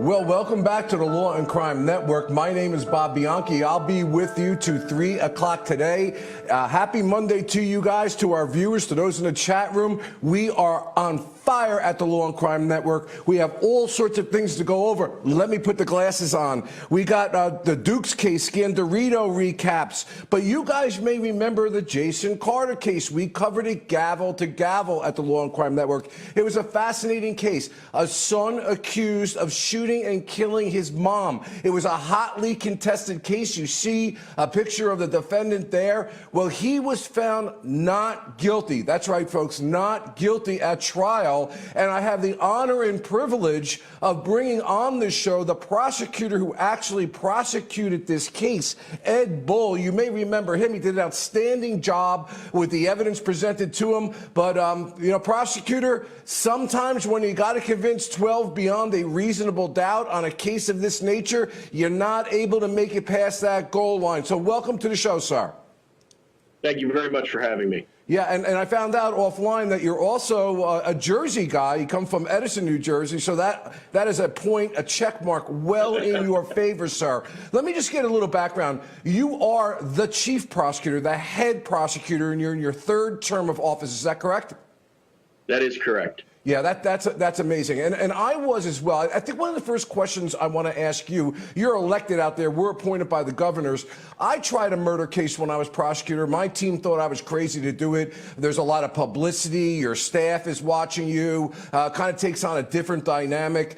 Well, welcome back to the Law and Crime Network. My name is Bob Bianchi. I'll be with you to 3 o'clock today. Happy Monday to you guys, to our viewers, to those in the chat room. We are on fire at the Law and Crime Network. We have all sorts of things to go over. Let me put the glasses on. We got the Dukes case, Scandorito recaps. But you guys may remember the Jason Carter case. We covered it gavel to gavel at the Law and Crime Network. It was a fascinating case. A son accused of shooting and killing his mom. It was a hotly contested case. You see a picture of the defendant there. Well, he was found not guilty. That's right, folks, not guilty at trial. And I have the honor and privilege of bringing on this show the prosecutor who actually prosecuted this case, Ed Bull. You may remember him. He did an outstanding job with the evidence presented to him. But, you know, prosecutor, sometimes when you got to convince 12 beyond a reasonable doubt on a case of this nature, you're not able to make it past that goal line. So welcome to the show, sir. Thank you very much for having me. Yeah, and I found out offline that you're also a Jersey guy. You come from Edison, New Jersey, so that is a point, a check mark well in your favor, sir. Let me just get a little background. You are the chief prosecutor, the head prosecutor, and you're in your third term of office. Is that correct? That is correct. Yeah, that's amazing. And I was as well. I think one of the first questions I want to ask you, you're elected out there. We're appointed by the governors. I tried a murder case when I was prosecutor. My team thought I was crazy to do it. There's a lot of publicity. Your staff is watching you. Kind of takes on a different dynamic.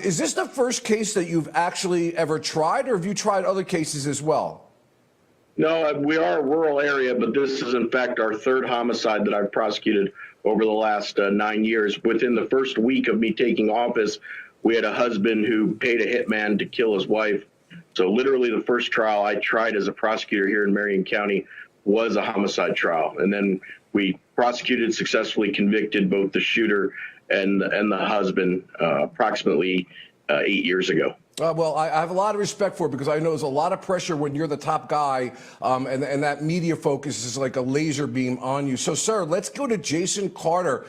Is this the first case that you've actually ever tried, or have you tried other cases as well? No, we are a rural area, but this is, in fact, our third homicide that I've prosecuted over the last 9 years. Within the first week of me taking office, we had a husband who paid a hitman to kill his wife. So literally the first trial I tried as a prosecutor here in Marion County was a homicide trial. And then we prosecuted, successfully convicted both the shooter and the husband approximately 8 years ago. Well, I have a lot of respect for it because I know there's a lot of pressure when you're the top guy and that media focus is like a laser beam on you. So, sir, let's go to Jason Carter.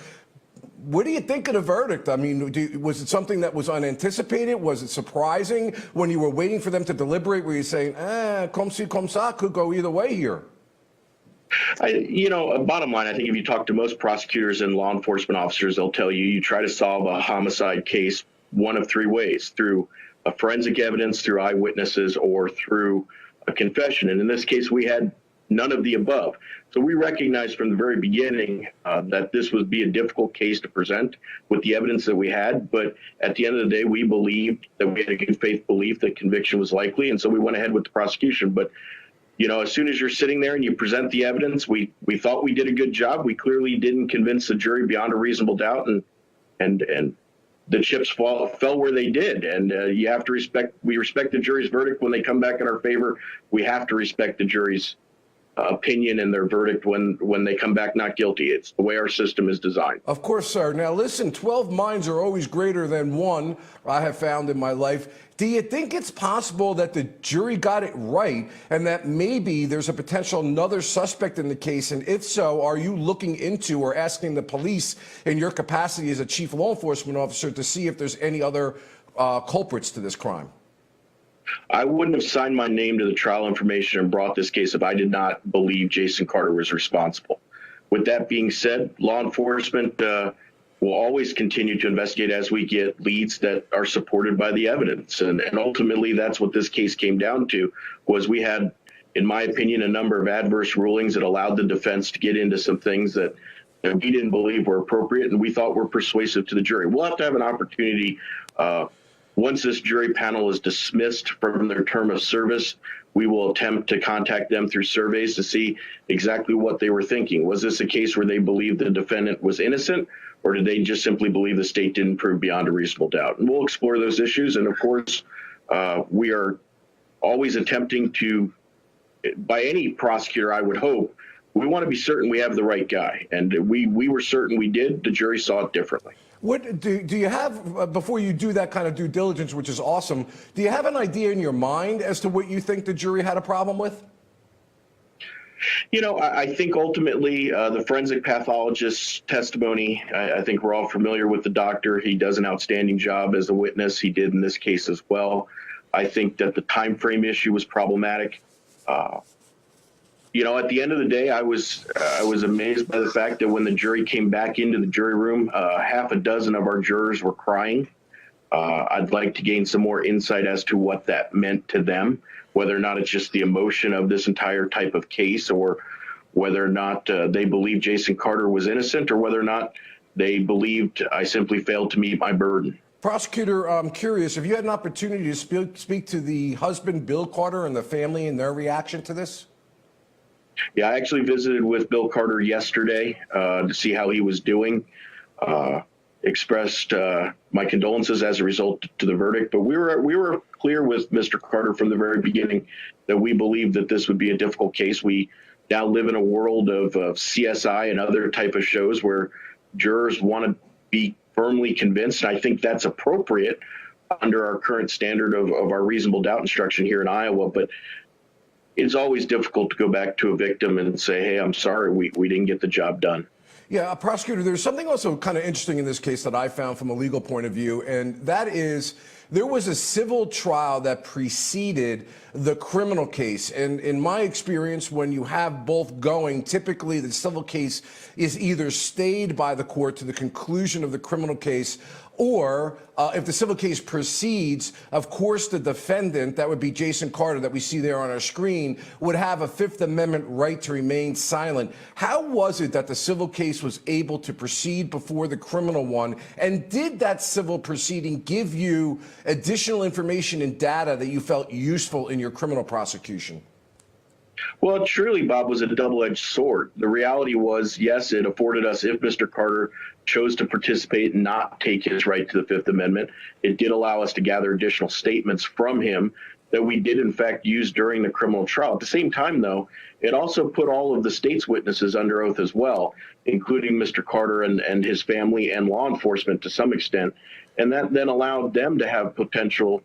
What do you think of the verdict? I mean, was it something that was unanticipated? Was it surprising when you were waiting for them to deliberate? Were you saying, comme ci, comme ça, could go either way here? You know, bottom line, I think if you talk to most prosecutors and law enforcement officers, they'll tell you you try to solve a homicide case one of three ways: through a forensic evidence, through eyewitnesses, or through a confession. And in this case, we had none of the above. So we recognized from the very beginning that this would be a difficult case to present with the evidence that we had. But at the end of the day, we believed that we had a good faith belief that conviction was likely. And so we went ahead with the prosecution. But, you know, as soon as you're sitting there and you present the evidence, we thought we did a good job. We clearly didn't convince the jury beyond a reasonable doubt. And the chips fell where they did, and you have to respect. We respect the jury's verdict when they come back in our favor. We have to respect the jury's opinion and their verdict when they come back not guilty. It's the way our system is designed. Of course, sir. Now, listen, 12 minds are always greater than one, I have found in my life. Do you think it's possible that the jury got it right and that maybe there's a potential another suspect in the case? And if so, are you looking into or asking the police in your capacity as a chief law enforcement officer to see if there's any other culprits to this crime? I wouldn't have signed my name to the trial information and brought this case if I did not believe Jason Carter was responsible. With that being said, law enforcement will always continue to investigate as we get leads that are supported by the evidence. And ultimately, that's what this case came down to, was we had, in my opinion, a number of adverse rulings that allowed the defense to get into some things that we didn't believe were appropriate and we thought were persuasive to the jury. We'll have to have an opportunity once this jury panel is dismissed from their term of service. We will attempt to contact them through surveys to see exactly what they were thinking. Was this a case where they believed the defendant was innocent, or did they just simply believe the state didn't prove beyond a reasonable doubt? And we'll explore those issues. And of course, we are always attempting to, by any prosecutor, I would hope, we want to be certain we have the right guy. And we were certain we did. The jury saw it differently. What do you have, before you do that kind of due diligence, which is awesome, do you have an idea in your mind as to what you think the jury had a problem with? I think ultimately the forensic pathologist's testimony, I think we're all familiar with the doctor. He does an outstanding job as a witness. He did in this case as well. I think that the time frame issue was problematic. At the end of the day, I was amazed by the fact that when the jury came back into the jury room, half a dozen of our jurors were crying. I'd like to gain some more insight as to what that meant to them, whether or not it's just the emotion of this entire type of case, or whether or not they believe Jason Carter was innocent, or whether or not they believed I simply failed to meet my burden. Prosecutor, I'm curious, have you had an opportunity to speak to the husband, Bill Carter, and the family and their reaction to this? Yeah, I actually visited with Bill Carter yesterday to see how he was doing. Expressed my condolences as a result to the verdict, but we were clear with Mr. Carter from the very beginning that we believed that this would be a difficult case. We now live in a world of CSI and other type of shows where jurors want to be firmly convinced. And I think that's appropriate under our current standard of our reasonable doubt instruction here in Iowa. But it's always difficult to go back to a victim and say, hey, I'm sorry, we didn't get the job done. Yeah, prosecutor, there's something also kind of interesting in this case that I found from a legal point of view, and that is there was a civil trial that preceded the criminal case. And in my experience, when you have both going, typically the civil case is either stayed by the court to the conclusion of the criminal case, or if the civil case proceeds, of course, the defendant, that would be Jason Carter that we see there on our screen, would have a Fifth Amendment right to remain silent. How was it that the civil case was able to proceed before the criminal one? And did that civil proceeding give you additional information and data that you felt useful in your criminal prosecution? Well, it truly, Bob, was a double-edged sword. The reality was, yes, it afforded us, if Mr. Carter chose to participate and not take his right to the Fifth Amendment, it did allow us to gather additional statements from him that we did, in fact, use during the criminal trial. At the same time, though, it also put all of the state's witnesses under oath as well, including Mr. Carter and his family and law enforcement to some extent. And that then allowed them to have potential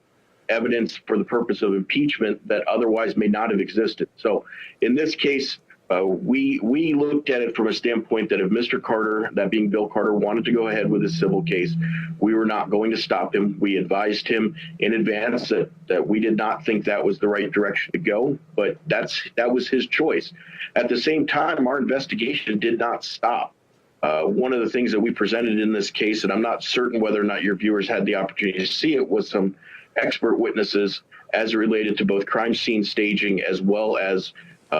evidence for the purpose of impeachment that otherwise may not have existed. So in this case, we looked at it from a standpoint that if Mr. Carter, that being Bill Carter, wanted to go ahead with his civil case, we were not going to stop him. We advised him in advance that we did not think that was the right direction to go, but that was his choice. At the same time, our investigation did not stop. One of the things that we presented in this case, and I'm not certain whether or not your viewers had the opportunity to see it, was some expert witnesses as it related to both crime scene staging as well as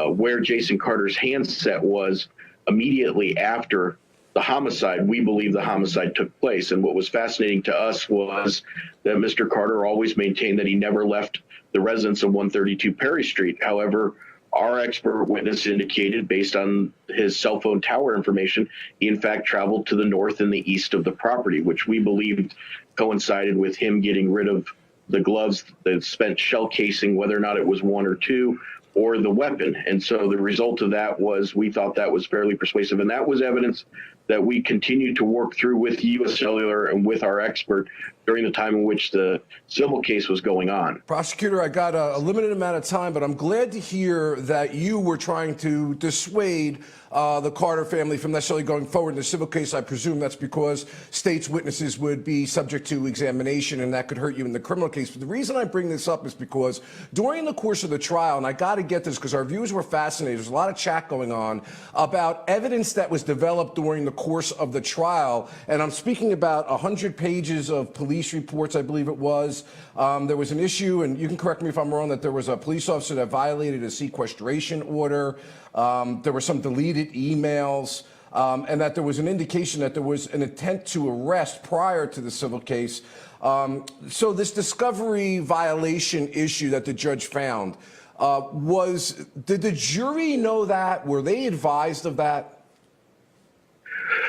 where Jason Carter's handset was immediately after the homicide. We believe the homicide took place. And what was fascinating to us was that Mr. Carter always maintained that he never left the residence of 132 Perry Street. However, our expert witness indicated, based on his cell phone tower information, he in fact traveled to the north and the east of the property, which we believed coincided with him getting rid of the gloves, the spent shell casing, whether or not it was one or two, or the weapon. And so the result of that was we thought that was fairly persuasive. And that was evidence that we continued to work through with U.S. Cellular and with our expert during the time in which the civil case was going on. Prosecutor, I got a limited amount of time, but I'm glad to hear that you were trying to dissuade the Carter family from necessarily going forward in the civil case. I presume that's because state's witnesses would be subject to examination and that could hurt you in the criminal case. But the reason I bring this up is because during the course of the trial, and I got to get this because our viewers were fascinated, there's a lot of chat going on about evidence that was developed during the course of the trial. And I'm speaking about 100 pages of police reports, I believe it was. There was an issue, and you can correct me if I'm wrong, that there was a police officer that violated a sequestration order. There were some deleted emails, and that there was an indication that there was an intent to arrest prior to the civil case. So this discovery violation issue that the judge found, did the jury know that? Were they advised of that?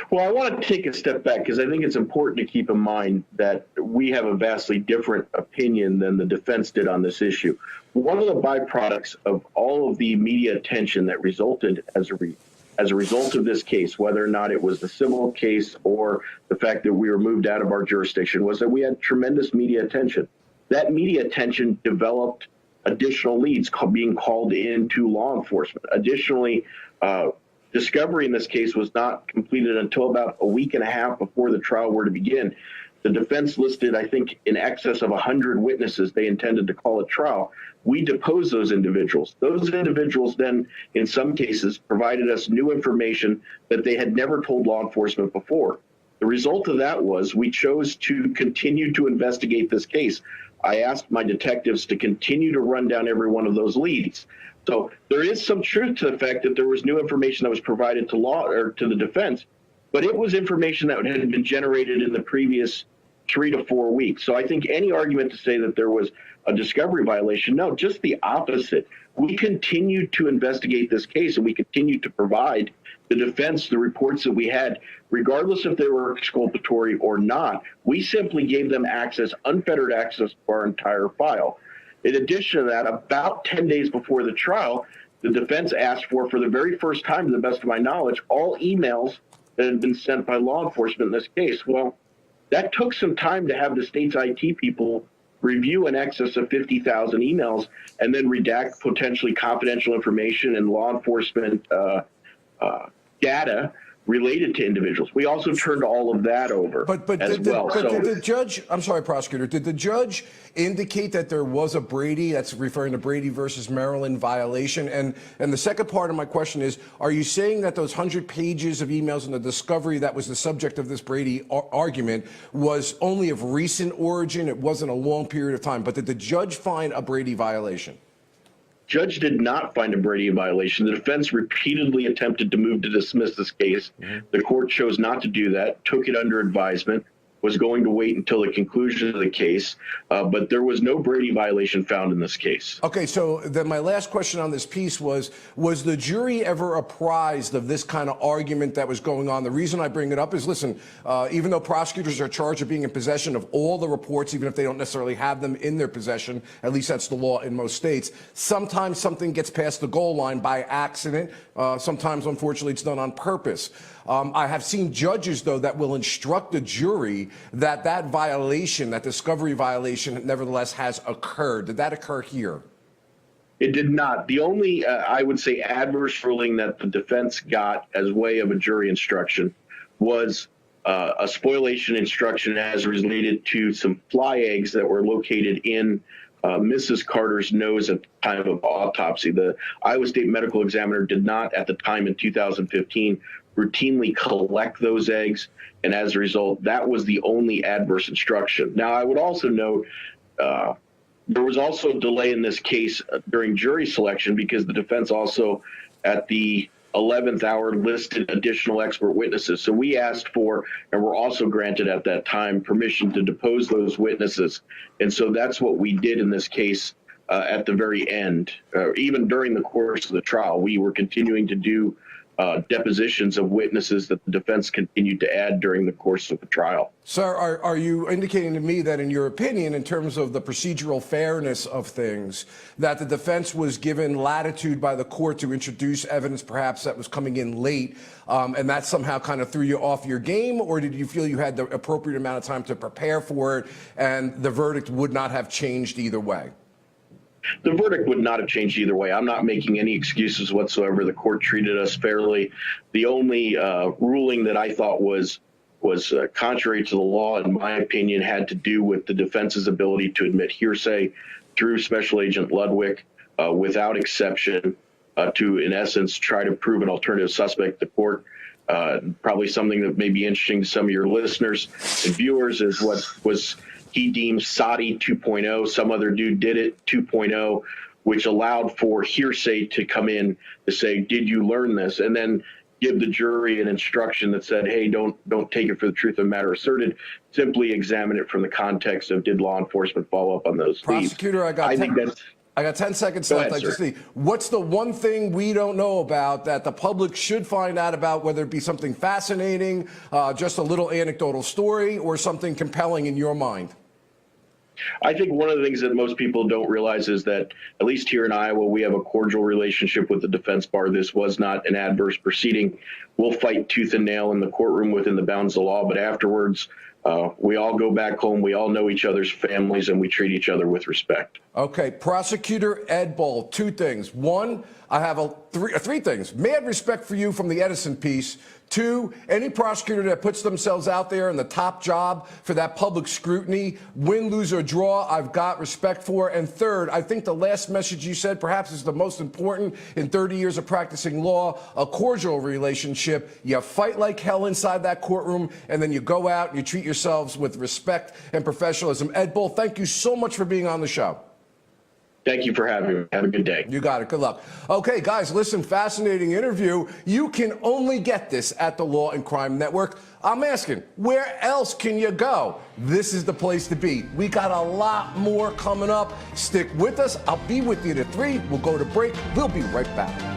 Well, I want to take a step back because I think it's important to keep in mind that we have a vastly different opinion than the defense did on this issue. One of the byproducts of all of the media attention that resulted as a result of this case, whether or not it was the civil case or the fact that we were moved out of our jurisdiction, was that we had tremendous media attention. That media attention developed additional leads being called into law enforcement. Additionally, discovery in this case was not completed until about a week and a half before the trial were to begin. The defense listed, I think, in excess of 100 witnesses they intended to call at trial. We deposed those individuals. Those individuals then, in some cases, provided us new information that they had never told law enforcement before. The result of that was we chose to continue to investigate this case. I asked my detectives to continue to run down every one of those leads. So there is some truth to the fact that there was new information that was provided to law or to the defense, but it was information that had been generated in the previous 3 to 4 weeks. So I think any argument to say that there was a discovery violation, no, just the opposite. We continued to investigate this case, and we continued to provide the defense the reports that we had, regardless if they were exculpatory or not. We simply gave them access, unfettered access to our entire file. In addition to that, about 10 days before the trial, the defense asked for the very first time, to the best of my knowledge, all emails that had been sent by law enforcement in this case. Well, that took some time to have the state's IT people review in excess of 50,000 emails and then redact potentially confidential information and law enforcement data related to individuals. We also turned all of that over as well. Did the judge, I'm sorry, prosecutor, did the judge indicate that there was a Brady, that's referring to Brady versus Maryland violation? And the second part of my question is, are you saying that those 100 pages of emails and the discovery that was the subject of this Brady argument was only of recent origin? It wasn't a long period of time, but did the judge find a Brady violation? Judge did not find a Brady violation. The defense repeatedly attempted to move to dismiss this case. The court chose not to do that, took it under advisement, was going to wait until the conclusion of the case, but there was no Brady violation found in this case. Okay, so then my last question on this piece was the jury ever apprised of this kind of argument that was going on? The reason I bring it up is, listen, even though prosecutors are charged of being in possession of all the reports, even if they don't necessarily have them in their possession, at least that's the law in most states, sometimes something gets past the goal line by accident. Sometimes, unfortunately, it's done on purpose. I have seen judges, though, that will instruct the jury that that violation, that discovery violation, nevertheless has occurred. Did that occur here? It did not. The only, I would say, adverse ruling that the defense got as way of a jury instruction was a spoliation instruction as related to some fly eggs that were located in Mrs. Carter's nose at the time of autopsy. The Iowa State Medical Examiner did not, at the time in 2015, routinely collect those eggs, and as a result, that was the only adverse instruction. Now, I would also note there was also a delay in this case during jury selection because the defense also, at the 11th hour, listed additional expert witnesses. So we asked for, and were also granted at that time, permission to depose those witnesses. And so that's what we did in this case at the very end. Even during the course of the trial, we were continuing to do depositions of witnesses that the defense continued to add during the course of the trial. Sir, are you indicating to me that, in your opinion, in terms of the procedural fairness of things, that the defense was given latitude by the court to introduce evidence perhaps that was coming in late, and that somehow kind of threw you off your game? Or did you feel you had the appropriate amount of time to prepare for it and the verdict would not have changed either way? The verdict would not have changed either way. I'm not making any excuses whatsoever. The court treated us fairly. The only ruling that I thought was contrary to the law, in my opinion, had to do with the defense's ability to admit hearsay through Special Agent Ludwig without exception to, in essence, try to prove an alternative suspect. The court, probably something that may be interesting to some of your listeners and viewers, is what was he deemed Sadi 2.0, some other dude did it 2.0, which allowed for hearsay to come in to say, did you learn this? And then give the jury an instruction that said, hey, don't take it for the truth of the matter asserted. Simply examine it from the context of, did law enforcement follow up on those leads? Prosecutor, I got 10 seconds left. I just need, what's the one thing we don't know about that the public should find out about, whether it be something fascinating, just a little anecdotal story, or something compelling in your mind? I think one of the things that most people don't realize is that, at least here in Iowa, we have a cordial relationship with the defense bar. This was not an adverse proceeding. We'll fight tooth and nail in the courtroom within the bounds of the law, but afterwards, We all go back home. We all know each other's families, and we treat each other with respect. Okay, Prosecutor Ed Bull, two things. One, I have three things. Mad respect for you from the Edison piece. Two, any prosecutor that puts themselves out there in the top job for that public scrutiny, win, lose, or draw, I've got respect for. And third, I think the last message you said perhaps is the most important in 30 years of practicing law, a cordial relationship. You fight like hell inside that courtroom, and then you go out and you treat yourselves with respect and professionalism. Ed Bull, thank you so much for being on the show. Thank you for having me. Have a good day. You got it. Good luck. Okay, guys, listen, fascinating interview. You can only get this at the Law and Crime Network. I'm asking, where else can you go? This is the place to be. We got a lot more coming up. Stick with us. I'll be with you to 3. We'll go to break. We'll be right back.